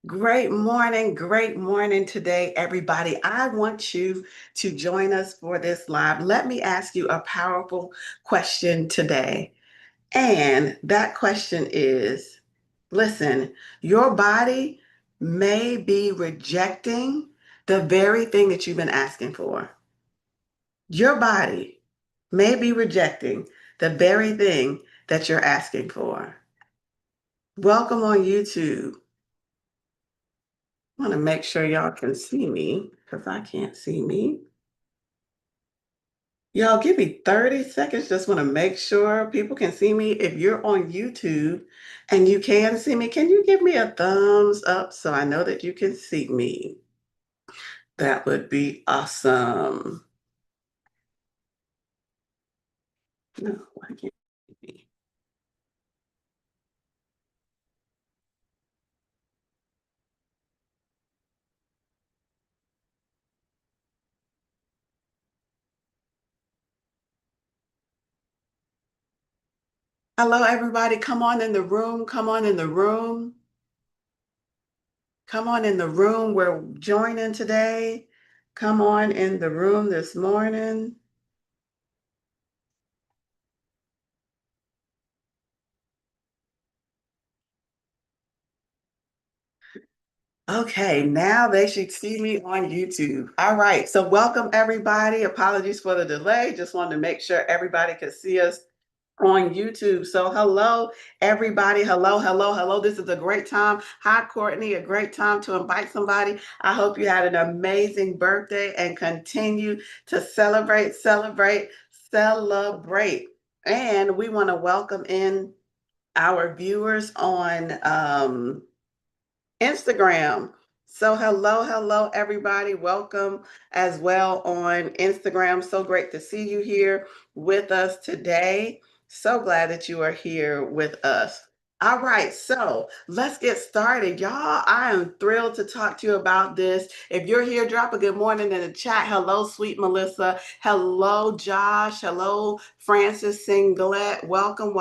Great morning today, everybody. I want you to join us for this live. Let me ask you a powerful question today. And that question is, listen, your body may be rejecting the very thing that you've been asking for. Your body may be rejecting the very thing that you're asking for. Welcome on YouTube. I want to make sure y'all can see me because I can't see me. Y'all give me 30 seconds. Just want to make sure people can see me. If you're on YouTube and you can see me, can you give me a thumbs up so I know that you can see me? That would be awesome. No, I can't see me. Hello, everybody. Come on in the room. Come on in the room. Come on in the room. We're joining today. Come on in the room this morning. Okay, now they should see me on YouTube. All right, so welcome everybody. Apologies for the delay. Just wanted to make sure everybody could see us on YouTube. So hello everybody. Hello. This is a great time. Hi Courtney, a great time to invite somebody. I hope you had an amazing birthday and continue to celebrate. And we want to welcome in our viewers on Instagram. So hello everybody. Welcome as well on Instagram. So great to see you here with us today. So glad that you are here with us. All right, so let's get started. Y'all, I am thrilled to talk to you about this. If you're here, drop a good morning in the chat. Hello, sweet Melissa. Hello, Josh. Hello, Francis Singlet. Welcome.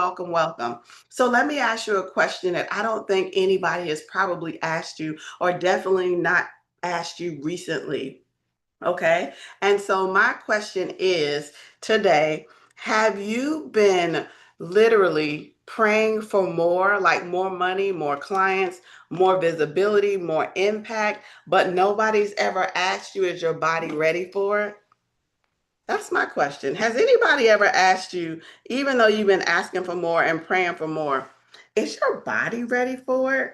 So let me ask you a question that I don't think anybody has probably asked you, or definitely not asked you recently. Okay. And so my question is today, have you been literally praying for more, like more money, more clients, more visibility, more impact, but nobody's ever asked you, is your body ready for it? That's my question. Has anybody ever asked you, even though you've been asking for more and praying for more, is your body ready for it?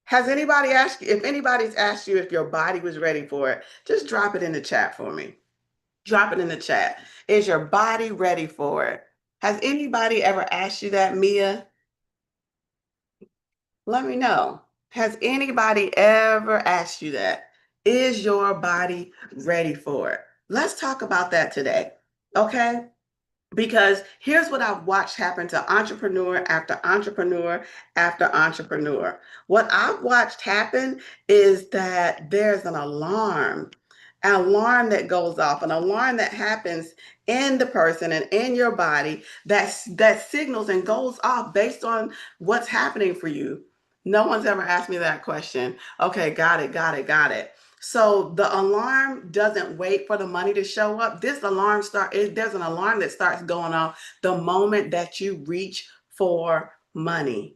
Has anybody asked you, if anybody's asked you if your body was ready for it, just drop it in the chat for me. Drop it in the chat. Is your body ready for it? Has anybody ever asked you that, Mia? Let me know. Has anybody ever asked you that? Is your body ready for it? Let's talk about that today. Okay? Because here's what I've watched happen to entrepreneur after entrepreneur after entrepreneur. What I've watched happen is that there's an alarm that goes off, an alarm that happens in the person and in your body that signals and goes off based on what's happening for you. No one's ever asked me that question. Okay, got it. So the alarm doesn't wait for the money to show up. There's an alarm that starts going off the moment that you reach for money,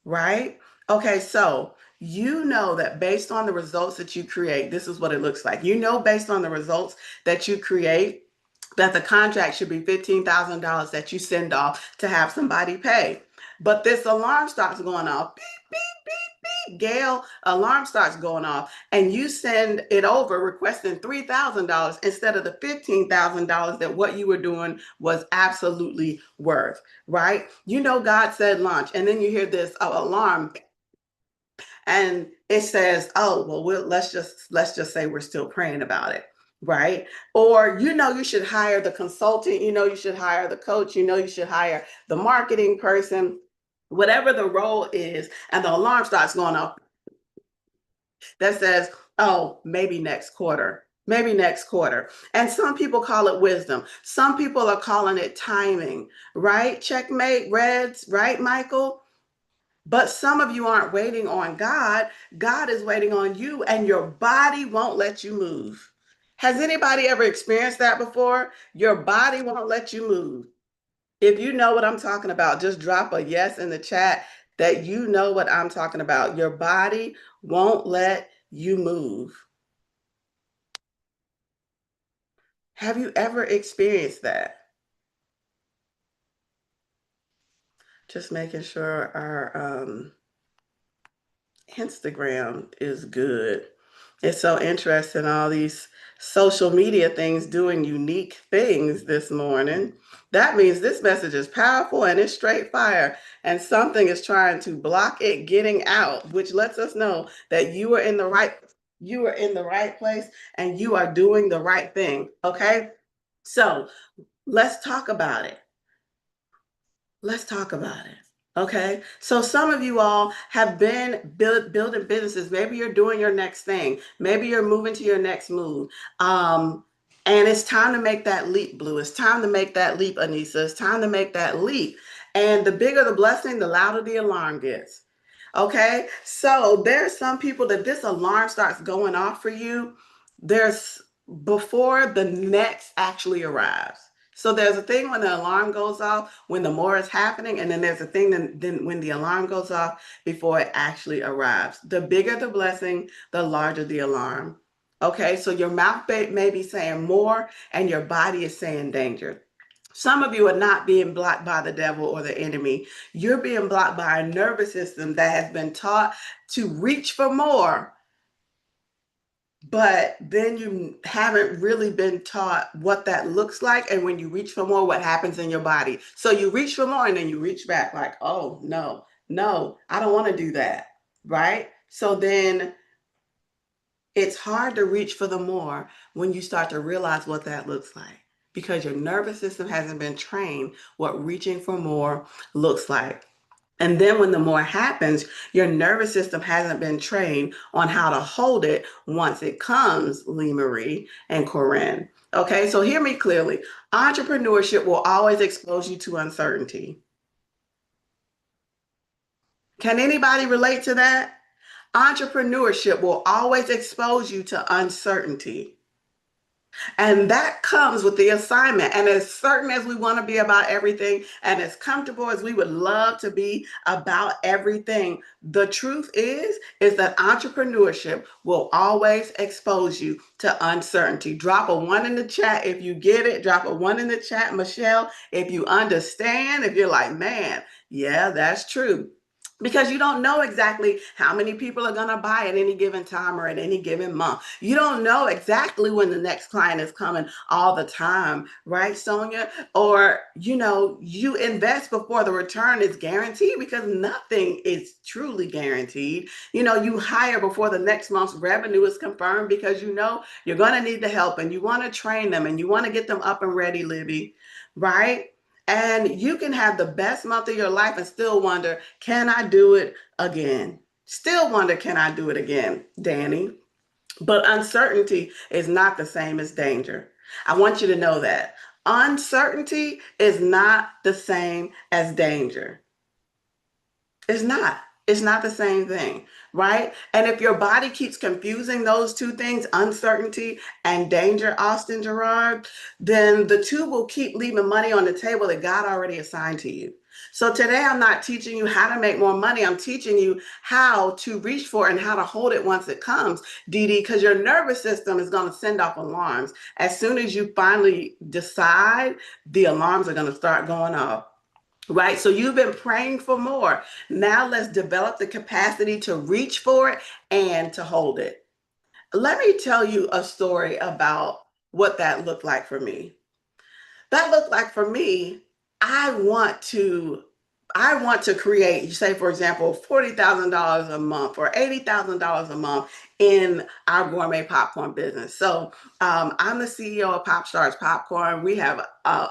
right? Okay, so you know that based on the results that you create, this is what it looks like. You know, based on the results that you create, that the contract should be $15,000 that you send off to have somebody pay. But this alarm starts going off. Beep, beep, beep, beep. Gail, alarm starts going off, and you send it over requesting $3,000 instead of the $15,000 that what you were doing was absolutely worth, right? You know, God said launch, and then you hear this alarm and it says, oh well, let's just say we're still praying about it, right? Or you know, you should hire the consultant, you know, you should hire the coach, you know, you should hire the marketing person, whatever the role is, and the alarm starts going off that says, oh, maybe next quarter. And some people call it wisdom, some people are calling it timing, right? Checkmate, Reds, right, Michael? But some of you aren't waiting on God. God is waiting on you, and your body won't let you move. Has anybody ever experienced that before? Your body won't let you move. If you know what I'm talking about, just drop a yes in the chat that you know what I'm talking about. Your body won't let you move. Have you ever experienced that? Just making sure our Instagram is good. It's so interesting, all these social media things doing unique things this morning. That means this message is powerful and it's straight fire, and something is trying to block it getting out, which lets us know that you are in the right place and you are doing the right thing. Okay. So let's talk about it. Let's talk about it. Okay. So some of you all have been building businesses. Maybe you're doing your next thing. Maybe you're moving to your next move. Um, and it's time to make that leap, Blue. It's time to make that leap, Anissa. It's time to make that leap. And the bigger the blessing, the louder the alarm gets. Okay. So there's some people that this alarm starts going off for you. There's before the next actually arrives. So there's a thing when the alarm goes off, when the more is happening, and then there's a thing then when the alarm goes off before it actually arrives. The bigger the blessing, the larger the alarm. Okay, so your mouth may be saying more and your body is saying danger. Some of you are not being blocked by the devil or the enemy. You're being blocked by a nervous system that has been taught to reach for more, but then you haven't really been taught what that looks like. And when you reach for more, what happens in your body? So you reach for more and then you reach back like, oh, no, no, I don't want to do that. Right. So then it's hard to reach for the more when you start to realize what that looks like, because your nervous system hasn't been trained what reaching for more looks like. And then when the more happens, your nervous system hasn't been trained on how to hold it once it comes, Lee Marie and Corinne. Okay, so hear me clearly. Entrepreneurship will always expose you to uncertainty. Can anybody relate to that? Entrepreneurship will always expose you to uncertainty. And that comes with the assignment. And as certain as we want to be about everything, and as comfortable as we would love to be about everything, the truth is that entrepreneurship will always expose you to uncertainty. Drop a one in the chat if you get it. Drop a one in the chat, Michelle, if you understand, if you're like, man, yeah, that's true, because you don't know exactly how many people are going to buy at any given time or at any given month. You don't know exactly when the next client is coming all the time, right, Sonia? Or, you invest before the return is guaranteed, because nothing is truly guaranteed. You hire before the next month's revenue is confirmed, because you're going to need the help and you want to train them and you want to get them up and ready, Libby, right? And you can have the best month of your life and still wonder, can I do it again? Still wonder, can I do it again, Danny? But uncertainty is not the same as danger. I want you to know that. Uncertainty is not the same as danger. It's not. It's not the same thing, right? And if your body keeps confusing those two things, uncertainty and danger, Austin Gerard, then the two will keep leaving money on the table that God already assigned to you. So today I'm not teaching you how to make more money. I'm teaching you how to reach for it and how to hold it once it comes, Dee Dee, because your nervous system is going to send off alarms. As soon as you finally decide, the alarms are going to start going off. Right. So you've been praying for more. Now let's develop the capacity to reach for it and to hold it. Let me tell you a story about what that looked like for me. That looked like for me, I want to create, say, for example, $40,000 a month or $80,000 a month in our gourmet popcorn business. So I'm the CEO of Pop Stars Popcorn. We have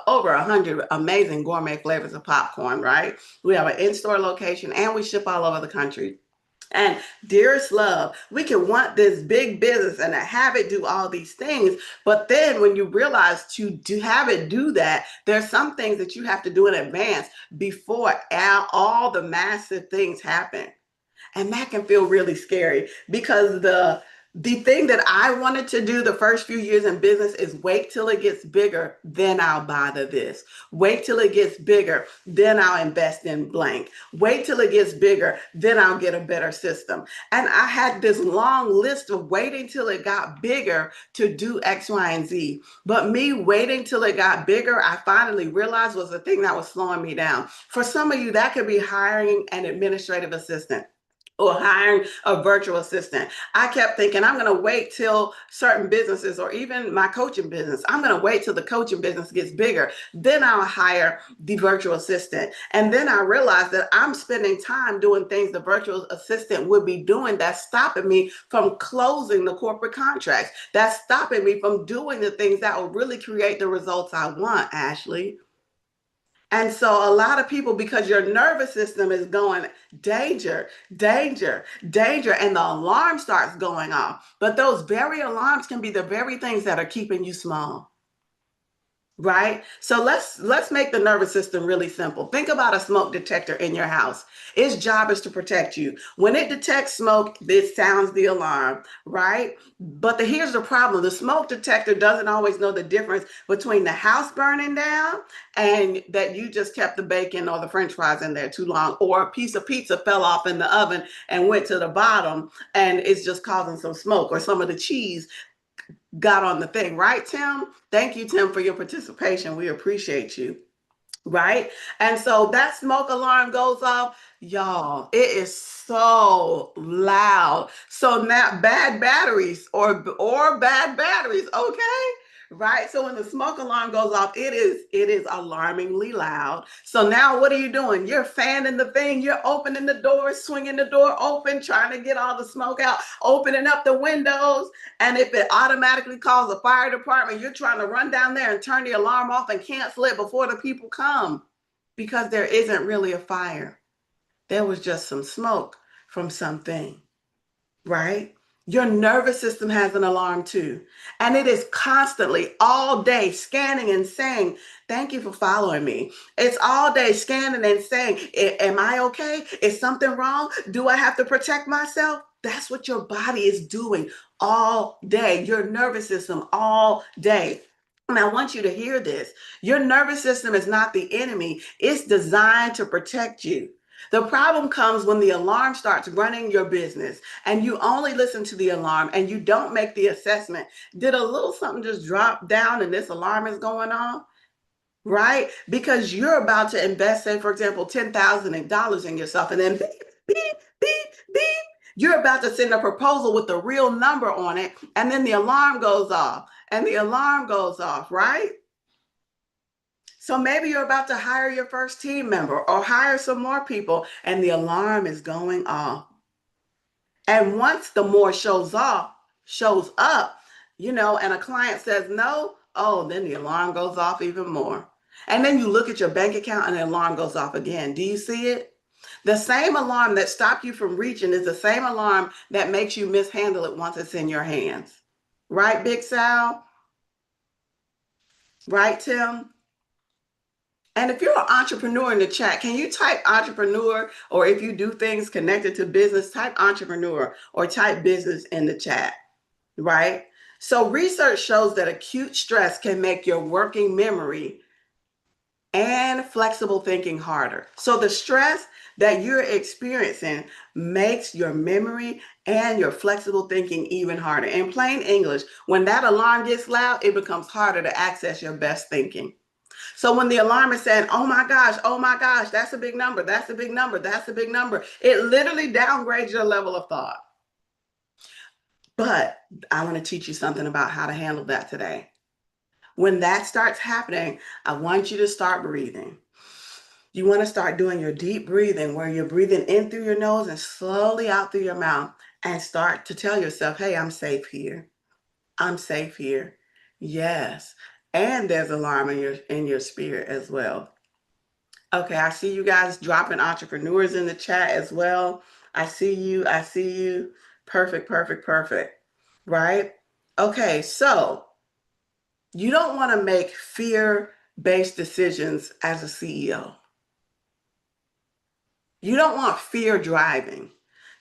over 100 amazing gourmet flavors of popcorn, right? We have an in-store location and we ship all over the country. And dearest love, we can want this big business and have it do all these things. But then when you realize to have it do that, there's some things that you have to do in advance before all the massive things happen. And that can feel really scary because the thing that I wanted to do the first few years in business is wait till it gets bigger, then I'll buy this. Wait till it gets bigger, then I'll invest in blank. Wait till it gets bigger, then I'll get a better system. And I had this long list of waiting till it got bigger to do X, Y, and Z. But me waiting till it got bigger, I finally realized was the thing that was slowing me down. For some of you, that could be hiring an administrative assistant or hiring a virtual assistant. I kept thinking, I'm going to wait till certain businesses or even my coaching business, I'm going to wait till the coaching business gets bigger. Then I'll hire the virtual assistant. And then I realized that I'm spending time doing things the virtual assistant would be doing that's stopping me from closing the corporate contracts. That's stopping me from doing the things that will really create the results I want, Ashley. And so a lot of people, because your nervous system is going danger, danger, danger, and the alarm starts going off. But those very alarms can be the very things that are keeping you small. Right? So let's make the nervous system really simple. Think about a smoke detector in your house. Its job is to protect you. When it detects smoke, it sounds the alarm, right? But here's the problem. The smoke detector doesn't always know the difference between the house burning down and that you just kept the bacon or the french fries in there too long, or a piece of pizza fell off in the oven and went to the bottom and it's just causing some smoke, or some of the cheese got on the thing, right, Tim? Thank you, Tim, for your participation. We appreciate you. Right? And so that smoke alarm goes off. Y'all, it is so loud. So now bad batteries or bad batteries, okay? Right? So when the smoke alarm goes off, it is alarmingly loud. So now what are you doing? You're fanning the thing, you're opening the door, swinging the door open, trying to get all the smoke out, opening up the windows. And if it automatically calls the fire department, you're trying to run down there and turn the alarm off and cancel it before the people come, because there isn't really a fire. There was just some smoke from something, right? Your nervous system has an alarm too. And it is constantly all day scanning and saying, thank you for following me. It's all day scanning and saying, am I okay? Is something wrong? Do I have to protect myself? That's what your body is doing all day, your nervous system all day. And I want you to hear this. Your nervous system is not the enemy. It's designed to protect you. The problem comes when the alarm starts running your business and you only listen to the alarm and you don't make the assessment. Did a little something just drop down and this alarm is going off? Right? Because you're about to invest, say, for example, $10,000 in yourself, and then beep, beep, beep, beep. You're about to send a proposal with the real number on it, and then the alarm goes off, and the alarm goes off, right? So maybe you're about to hire your first team member or hire some more people, and the alarm is going off. And once the more shows up, and a client says no, oh, then the alarm goes off even more. And then you look at your bank account and the alarm goes off again. Do you see it? The same alarm that stopped you from reaching is the same alarm that makes you mishandle it once it's in your hands. Right, Big Sal? Right, Tim? And if you're an entrepreneur in the chat, can you type entrepreneur? Or if you do things connected to business, type entrepreneur or type business in the chat, right? So research shows that acute stress can make your working memory and flexible thinking harder. So the stress that you're experiencing makes your memory and your flexible thinking even harder. In plain English, when that alarm gets loud, it becomes harder to access your best thinking. So when the alarm is saying, oh my gosh, that's a big number, that's a big number, that's a big number, it literally downgrades your level of thought. But I want to teach you something about how to handle that today. When that starts happening, I want you to start breathing. You want to start doing your deep breathing where you're breathing in through your nose and slowly out through your mouth, and start to tell yourself, hey, I'm safe here. I'm safe here. Yes. And there's alarm in your spirit as well. Okay, I see you guys dropping entrepreneurs in the chat as well. I see you. I see you. Perfect, perfect, perfect. Right? Okay, so you don't want to make fear-based decisions as a CEO. You don't want fear driving.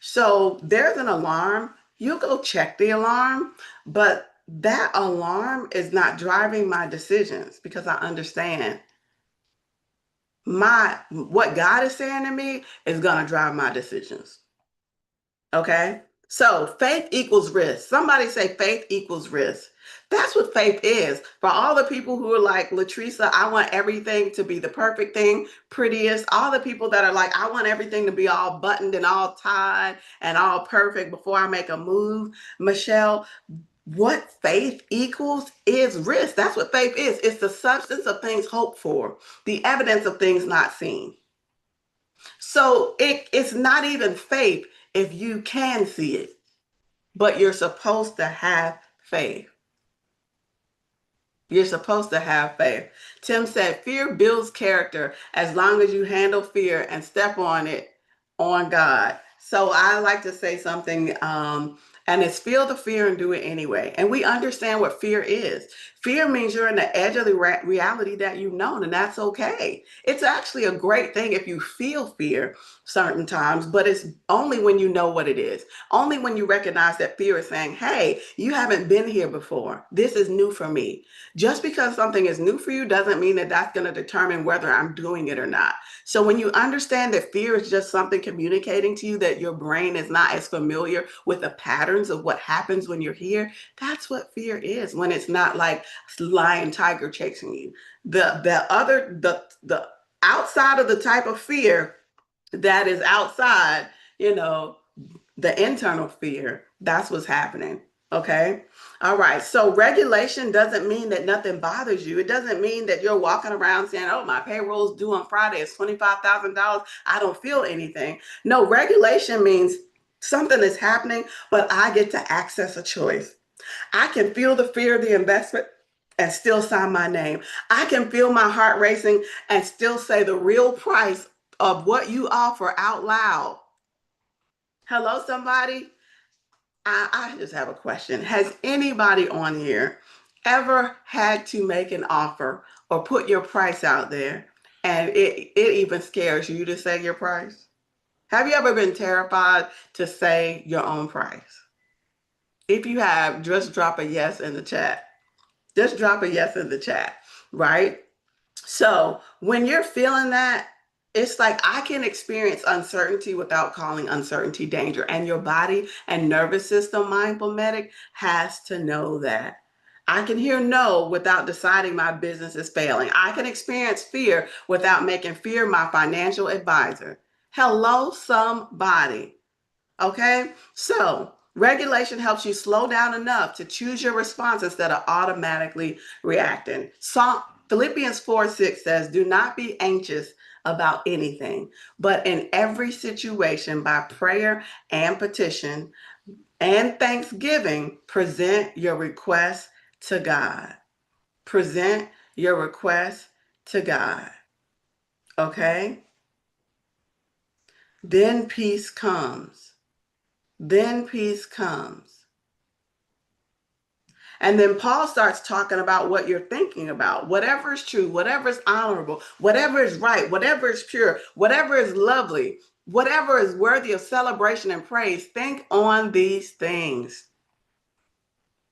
So there's an alarm. You go check the alarm, but that alarm is not driving my decisions because I understand what God is saying to me is going to drive my decisions. Okay? So faith equals risk. Somebody say faith equals risk. That's what faith is. For all the people who are like, Latresa, I want everything to be the perfect thing, prettiest. All the people that are like, I want everything to be all buttoned and all tied and all perfect before I make a move. Michelle, what faith equals is risk. That's what faith is. It's the substance of things hoped for, the evidence of things not seen. So it's not even faith if you can see it, but you're supposed to have faith. You're supposed to have faith. Tim said, fear builds character as long as you handle fear and step on it on God. So I like to say something, and it's feel the fear and do it anyway. And we understand what fear is. Fear means you're on the edge of the reality that you've known, and that's okay. It's actually a great thing if you feel fear certain times, but it's only when you know what it is. Only when you recognize that fear is saying, hey, you haven't been here before. This is new for me. Just because something is new for you doesn't mean that that's going to determine whether I'm doing it or not. So when you understand that fear is just something communicating to you that your brain is not as familiar with the patterns of what happens when you're here, that's what fear is. When it's not like lion, tiger chasing you. The outside of the type of fear that is outside, you know, the internal fear, that's what's happening. Okay. All right. So regulation doesn't mean that nothing bothers you. It doesn't mean that you're walking around saying, oh, my payroll is due on Friday. It's $25,000. I don't feel anything. No, regulation means something is happening, but I get to access a choice. I can feel the fear of the investment and still sign my name. I can feel my heart racing and still say the real price of what you offer out loud. Hello, somebody. I just have a question. Has anybody on here ever had to make an offer or put your price out there and it even scares you to say your price? Have you ever been terrified to say your own price? If you have, just drop a yes in the chat. Just drop a yes in the chat, right? So when you're feeling that, it's like I can experience uncertainty without calling uncertainty danger. And your body and nervous system, mindful medic, has to know that. I can hear no without deciding my business is failing. I can experience fear without making fear my financial advisor. Hello, somebody. Okay? So regulation helps you slow down enough to choose your response instead of automatically reacting. Philippians 4:6 says, do not be anxious about anything, but in every situation, by prayer and petition and thanksgiving, present your request to God. Present your request to God. Okay? Then peace comes. Then peace comes. And then Paul starts talking about what you're thinking about. Whatever is true, whatever is honorable, whatever is right, whatever is pure, whatever is lovely, whatever is worthy of celebration and praise, think on these things.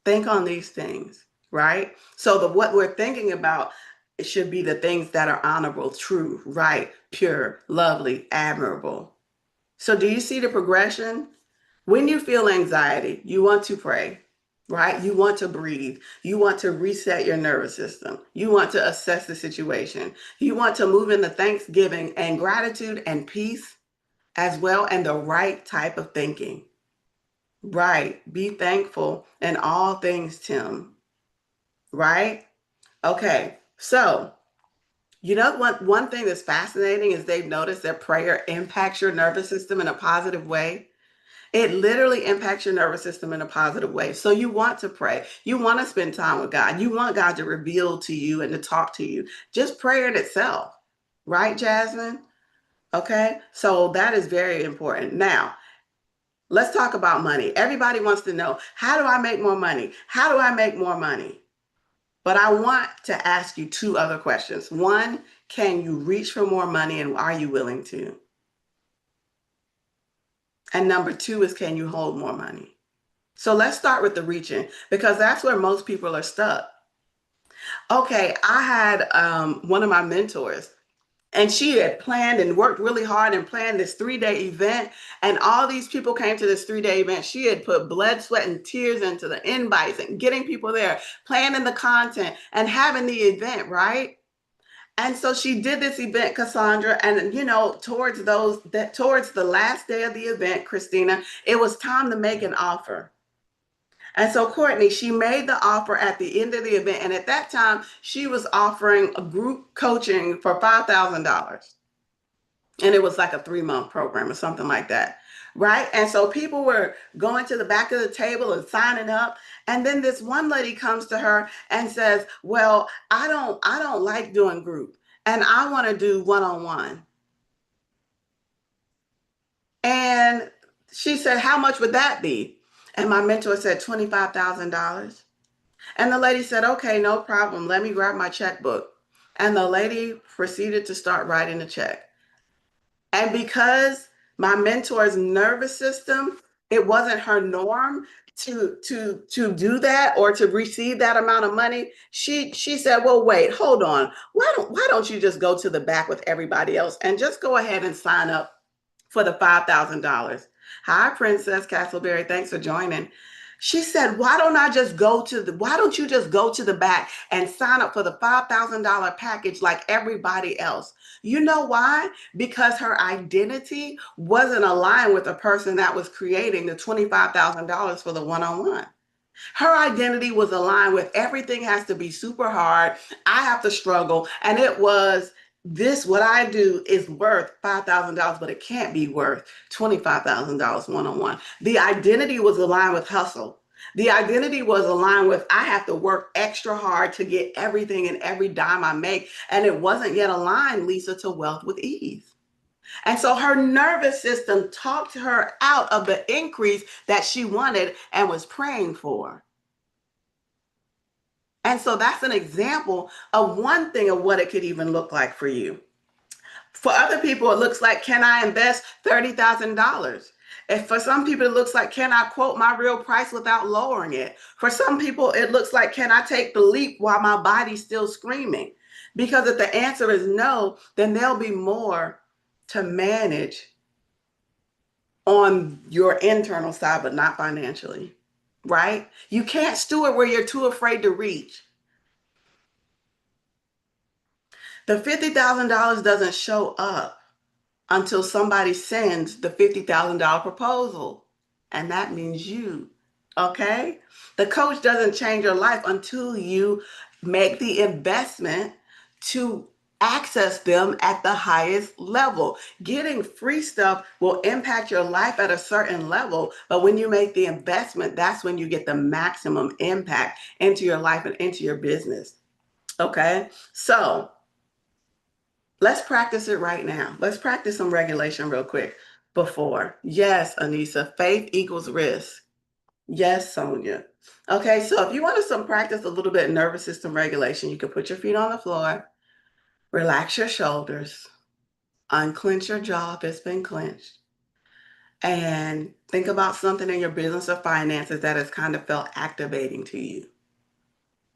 Think on these things, right? So what we're thinking about, it should be the things that are honorable, true, right, pure, lovely, admirable. So do you see the progression? When you feel anxiety, you want to pray, right? You want to breathe. You want to reset your nervous system. You want to assess the situation. You want to move into thanksgiving and gratitude and peace as well, and the right type of thinking. Right. Be thankful in all things, Tim. Right? Okay. So, you know what? One thing that's fascinating is they've noticed that prayer impacts your nervous system in a positive way. It literally impacts your nervous system in a positive way. So you want to pray. You want to spend time with God. You want God to reveal to you and to talk to you. Just prayer in itself. Right, Jasmine? Okay. So that is very important. Now, Let's talk about money. Everybody wants to know, how do I make more money? How do I make more money? But I want to ask you two other questions. One, can you reach for more money and are you willing to? And number two is, can you hold more money? So let's start with the reaching, because that's where most people are stuck. Okay, I had one of my mentors, and she had planned and worked really hard and planned this 3-day event. And all these people came to this 3-day event. She had put blood, sweat, and tears into the invites and getting people there, planning the content and having the event, right? And so she did this event, Cassandra, and towards the last day of the event, Christina, it was time to make an offer. And so Courtney, she made the offer at the end of the event. And at that time, she was offering a group coaching for $5,000. And it was like a 3-month program or something like that. Right. And so people were going to the back of the table and signing up. And then this one lady comes to her and says, well, I don't like doing group and I want to do one-on-one. And she said, how much would that be? And my mentor said, $25,000. And the lady said, okay, no problem. Let me grab my checkbook. And the lady proceeded to start writing the check. And because my mentor's nervous system, it wasn't her norm to do that or to receive that amount of money. She said, well, wait, hold on. Why don't you just go to the back with everybody else and just go ahead and sign up for the $5,000? Hi, Princess Castleberry. Thanks for joining. She said, why don't you just go to the back and sign up for the $5,000 package like everybody else? You know why? Because her identity wasn't aligned with the person that was creating the $25,000 for the one-on-one. Her identity was aligned with everything has to be super hard. I have to struggle. And it was what I do is worth $5,000, but it can't be worth $25,000 one-on-one. The identity was aligned with hustle. The identity was aligned with I have to work extra hard to get everything and every dime I make. And it wasn't yet aligned, Lisa, to wealth with ease. And so her nervous system talked her out of the increase that she wanted and was praying for. And so that's an example of one thing of what it could even look like for you. For other people, it looks like, can I invest $30,000? If for some people, it looks like, can I quote my real price without lowering it? For some people, it looks like, can I take the leap while my body's still screaming? Because if the answer is no, then there'll be more to manage on your internal side, but not financially, right? You can't steward where you're too afraid to reach. The $50,000 doesn't show up until somebody sends the $50,000 proposal. And that means you, okay? The coach doesn't change your life until you make the investment to access them at the highest level. Getting free stuff will impact your life at a certain level, but when you make the investment, that's when you get the maximum impact into your life and into your business. Okay, so let's practice it right now. Let's practice some regulation real quick before. Yes, Anissa, faith equals risk. Yes, Sonia. Okay, so if you want to practice a little bit nervous system regulation, you can put your feet on the floor, relax your shoulders, unclench your jaw if it's been clenched, and think about something in your business or finances that has kind of felt activating to you.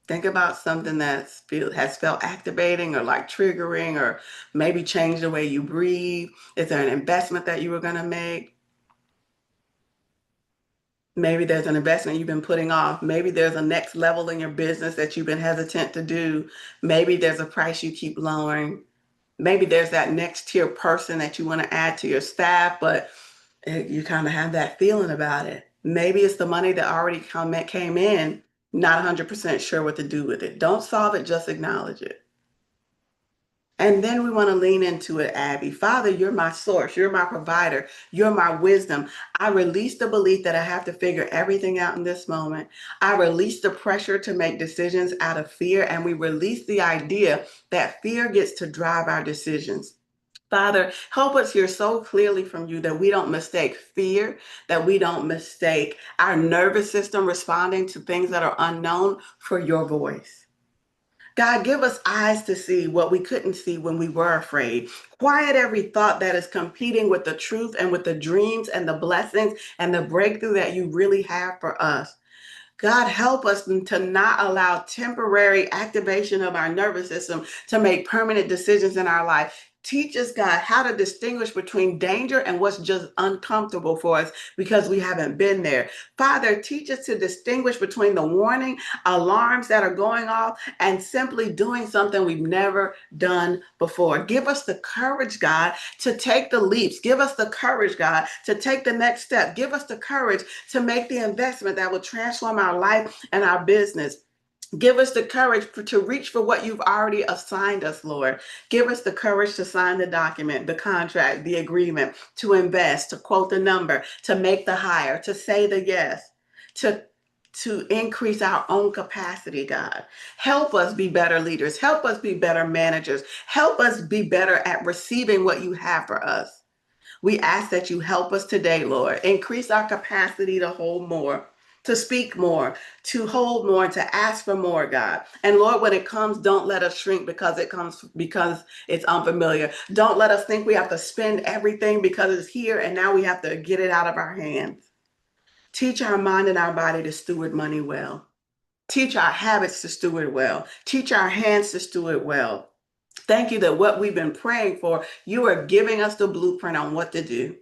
Think about something has felt activating or like triggering, or maybe changed the way you breathe. Is there an investment that you were going to make? Maybe there's an investment you've been putting off. Maybe there's a next level in your business that you've been hesitant to do. Maybe there's a price you keep lowering. Maybe there's that next tier person that you want to add to your staff, but you kind of have that feeling about it. Maybe it's the money that already came in, not 100% sure what to do with it. Don't solve it, just acknowledge it. And then we want to lean into it, Abby. Father, you're my source. You're my provider. You're my wisdom. I release the belief that I have to figure everything out in this moment. I release the pressure to make decisions out of fear. And we release the idea that fear gets to drive our decisions. Father, help us hear so clearly from you that we don't mistake fear, that we don't mistake our nervous system responding to things that are unknown for your voice. God, give us eyes to see what we couldn't see when we were afraid. Quiet every thought that is competing with the truth and with the dreams and the blessings and the breakthrough that you really have for us. God, help us to not allow temporary activation of our nervous system to make permanent decisions in our life. Teach us, God, how to distinguish between danger and what's just uncomfortable for us because we haven't been there. Father, teach us to distinguish between the warning alarms that are going off and simply doing something we've never done before. Give us the courage, God, to take the leaps. Give us the courage, God, to take the next step. Give us the courage to make the investment that will transform our life and our business. Give us the courage to reach for what you've already assigned us, Lord. Give us the courage to sign the document, the contract, the agreement, to invest, to quote the number, to make the hire, to say the yes, to increase our own capacity, God. Help us be better leaders. Help us be better managers. Help us be better at receiving what you have for us. We ask that you help us today, Lord. Increase our capacity to hold more, to speak more, to hold more, to ask for more, God. And Lord, when it comes, don't let us shrink because it's unfamiliar. Don't let us think we have to spend everything because it's here and now we have to get it out of our hands. Teach our mind and our body to steward money well. Teach our habits to steward well. Teach our hands to steward well. Thank you that what we've been praying for, you are giving us the blueprint on what to do.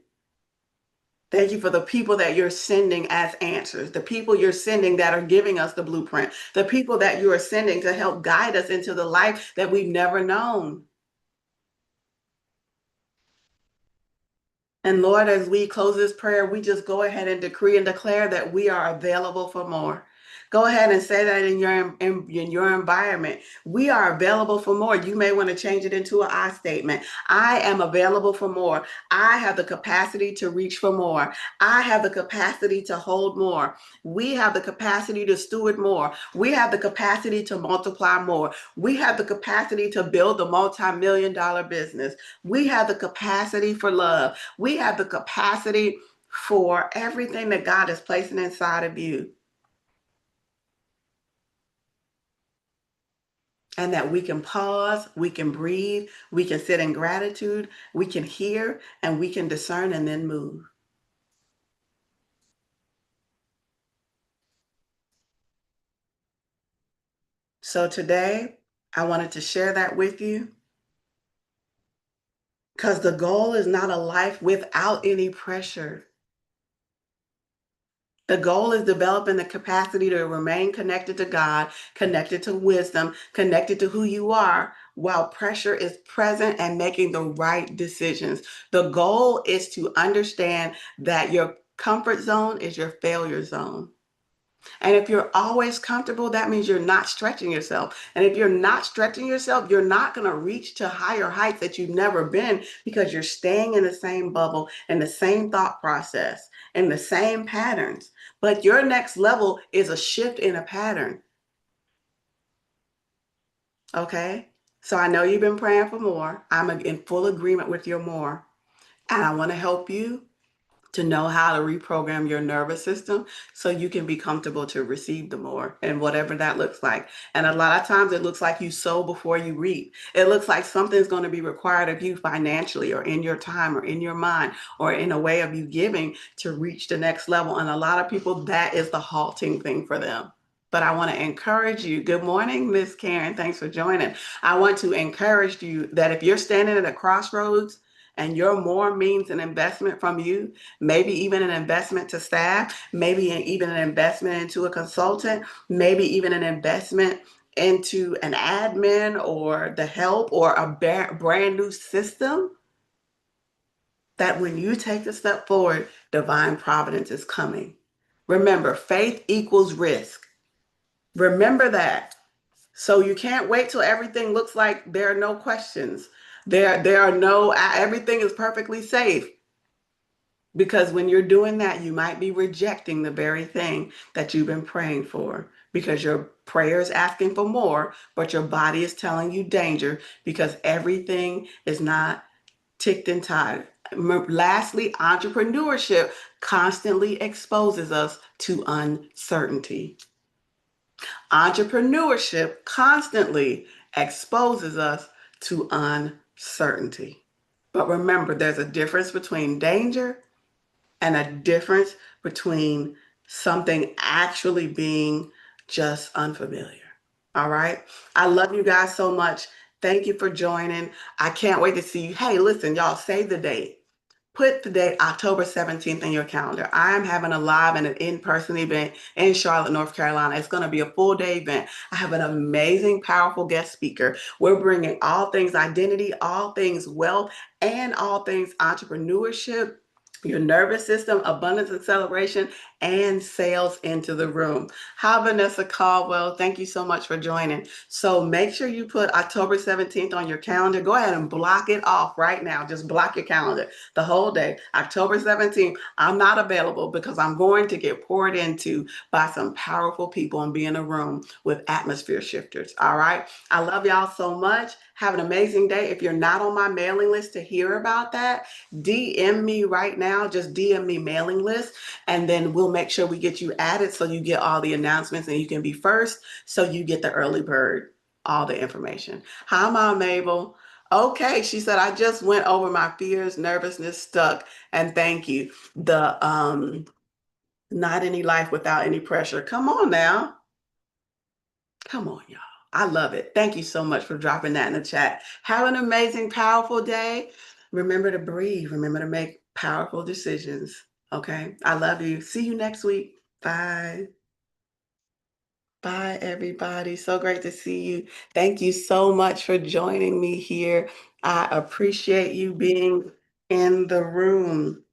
Thank you for the people that you're sending as answers, the people you're sending that are giving us the blueprint, the people that you are sending to help guide us into the life that we've never known. And Lord, as we close this prayer, we just go ahead and decree and declare that we are available for more. Go ahead and say that in your environment. We are available for more. You may want to change it into an I statement. I am available for more. I have the capacity to reach for more. I have the capacity to hold more. We have the capacity to steward more. We have the capacity to multiply more. We have the capacity to build a multi-million-dollar business. We have the capacity for love. We have the capacity for everything that God is placing inside of you. And that we can pause, we can breathe, we can sit in gratitude, we can hear, and we can discern and then move. So today, I wanted to share that with you because the goal is not a life without any pressure. The goal is developing the capacity to remain connected to God, connected to wisdom, connected to who you are, while pressure is present and making the right decisions. The goal is to understand that your comfort zone is your failure zone. And if you're always comfortable, that means you're not stretching yourself. And if you're not stretching yourself, you're not going to reach to higher heights that you've never been because you're staying in the same bubble, in the same thought process, in the same patterns. But your next level is a shift in a pattern. Okay? So I know you've been praying for more. I'm in full agreement with your more. And I want to help you to know how to reprogram your nervous system so you can be comfortable to receive the more and whatever that looks like. And a lot of times it looks like you sow before you reap. It looks like something's going to be required of you financially or in your time or in your mind or in a way of you giving to reach the next level. And a lot of people, that is the halting thing for them. But I want to encourage you. Good morning, Miss Karen. Thanks for joining. I want to encourage you that if you're standing at a crossroads and your more means an investment from you, maybe even an investment to staff, maybe even an investment into a consultant, maybe even an investment into an admin or the help or a brand new system, that when you take a step forward, divine providence is coming. Remember, faith equals risk. Remember that. So you can't wait till everything looks like there are no questions. There are no, everything is perfectly safe. Because when you're doing that, you might be rejecting the very thing that you've been praying for because your prayer is asking for more, but your body is telling you danger because everything is not ticked and tired. Lastly, entrepreneurship constantly exposes us to uncertainty. Entrepreneurship constantly exposes us to uncertainty. But remember, there's a difference between danger and a difference between something actually being just unfamiliar. All right. I love you guys so much. Thank you for joining. I can't wait to see you. Hey, listen, y'all, save the date. Put the date October 17th in your calendar. I am having a live and an in-person event in Charlotte, North Carolina. It's going to be a full day event. I have an amazing, powerful guest speaker. We're bringing all things identity, all things wealth, and all things entrepreneurship, your nervous system, abundance and celebration, and sales into the room. Hi, Vanessa Caldwell. Thank you so much for joining. So make sure you put October 17th on your calendar. Go ahead and block it off right now. Just block your calendar the whole day. October 17th, I'm not available because I'm going to get poured into by some powerful people and be in a room with atmosphere shifters. All right. I love y'all so much. Have an amazing day. If you're not on my mailing list to hear about that, DM me right now. Just DM me mailing list, and then we'll make sure we get you added so you get all the announcements and you can be first so you get the early bird, all the information. Hi, Mom Mabel. Okay, she said, I just went over my fears, nervousness, stuck, and thank you. The not any life without any pressure. Come on now. Come on, y'all. I love it. Thank you so much for dropping that in the chat. Have an amazing, powerful day. Remember to breathe. Remember to make powerful decisions. Okay. I love you. See you next week. Bye. Bye, everybody. So great to see you. Thank you so much for joining me here. I appreciate you being in the room.